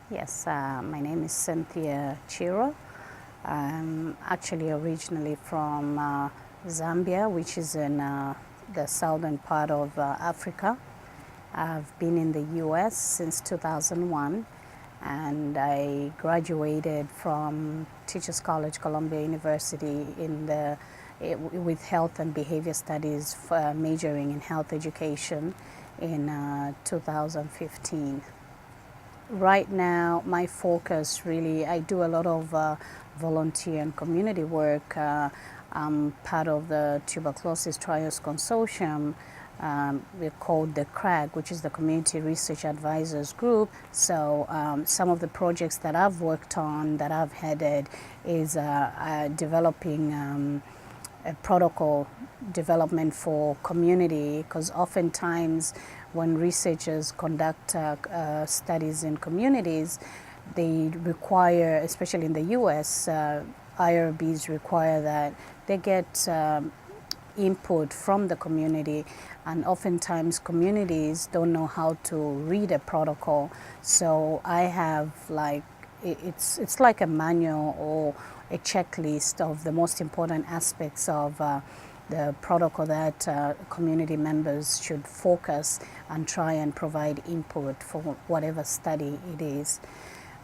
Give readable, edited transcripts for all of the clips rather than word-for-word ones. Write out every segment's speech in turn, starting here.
Yes, my name is Cynthia Chirwa. I'm actually originally from Zambia, which is in the southern part of Africa. I've been in the US since 2001, and I graduated from Teachers College, Columbia University with health and behavior studies, majoring in health education in 2015. Right now, my focus really, I do a lot of volunteer and community work. I'm part of the Tuberculosis Trials Consortium. We're called the CRAG, which is the Community Research Advisors Group. So some of the projects that I've worked on, that I've headed, is developing a protocol development for community, because oftentimes when researchers conduct studies in communities, they require, especially in the US, IRBs require that they get input from the community, and oftentimes communities don't know how to read a protocol. So I have it's like a manual or a checklist of the most important aspects of the protocol that community members should focus and try and provide input for whatever study it is.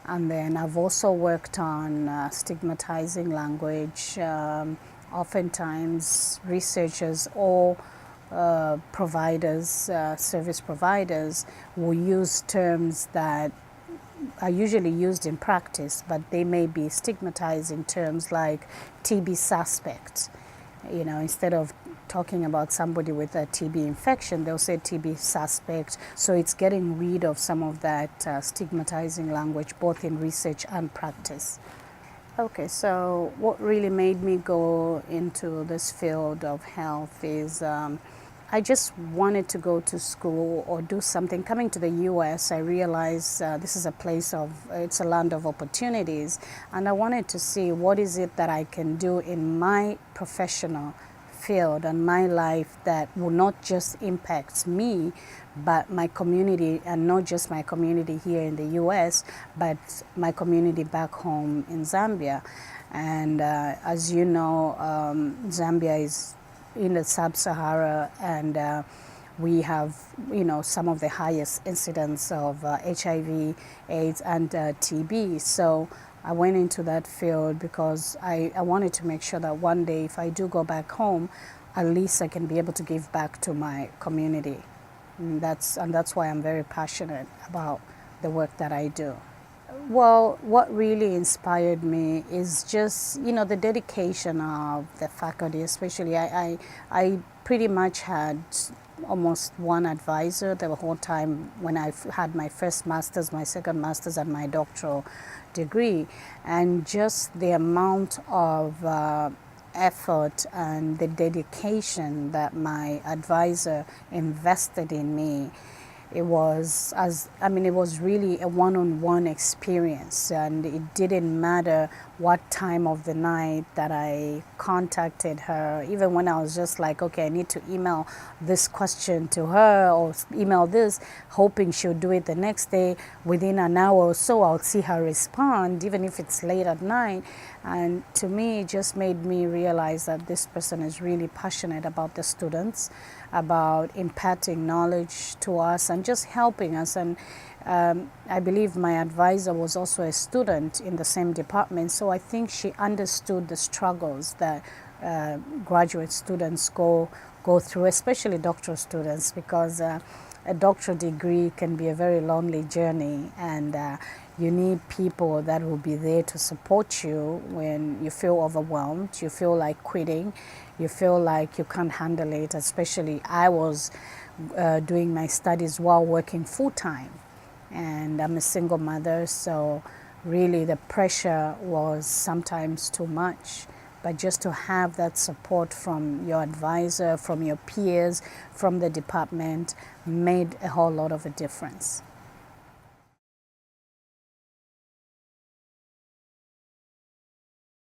And then I've also worked on stigmatizing language. Oftentimes researchers or providers, service providers, will use terms that are usually used in practice, but they may be stigmatizing terms like TB suspect. You know, instead of talking about somebody with a TB infection, they'll say TB suspect. So it's getting rid of some of that stigmatizing language, both in research and practice. Okay, so what really made me go into this field of health is I just wanted to go to school or do something. Coming to the US, I realized this is a place of, it's a land of opportunities, and I wanted to see what is it that I can do in my professional field and my life that will not just impact me, but my community, and not just my community here in the US, but my community back home in Zambia. And as you know, Zambia is in the Sub-Sahara, and we have, you know, some of the highest incidence of HIV-AIDS and TB. So I went into that field because I wanted to make sure that one day if I do go back home, at least I can be able to give back to my community. And that's why I'm very passionate about the work that I do. Well, what really inspired me is just, you know, the dedication of the faculty, especially. I pretty much had almost one advisor the whole time when I had my first master's, my second master's, and my doctoral degree. And just the amount of effort and the dedication that my advisor invested in me, it was really a one-on-one experience, and it didn't matter what time of the night that I contacted her. Even when I was just like, okay, I need to email this question to her or email this, hoping she'll do it the next day, within an hour or so I'll see her respond, even if it's late at night. And to me, it just made me realize that this person is really passionate about the students, about imparting knowledge to us and just helping us. And I believe my advisor was also a student in the same department, so I think she understood the struggles that graduate students go through, especially doctoral students, because a doctoral degree can be a very lonely journey, and you need people that will be there to support you when you feel overwhelmed, you feel like quitting, you feel like you can't handle it. Especially I was doing my studies while working full-time, and I'm a single mother, so really the pressure was sometimes too much. But just to have that support from your advisor, from your peers, from the department, made a whole lot of a difference.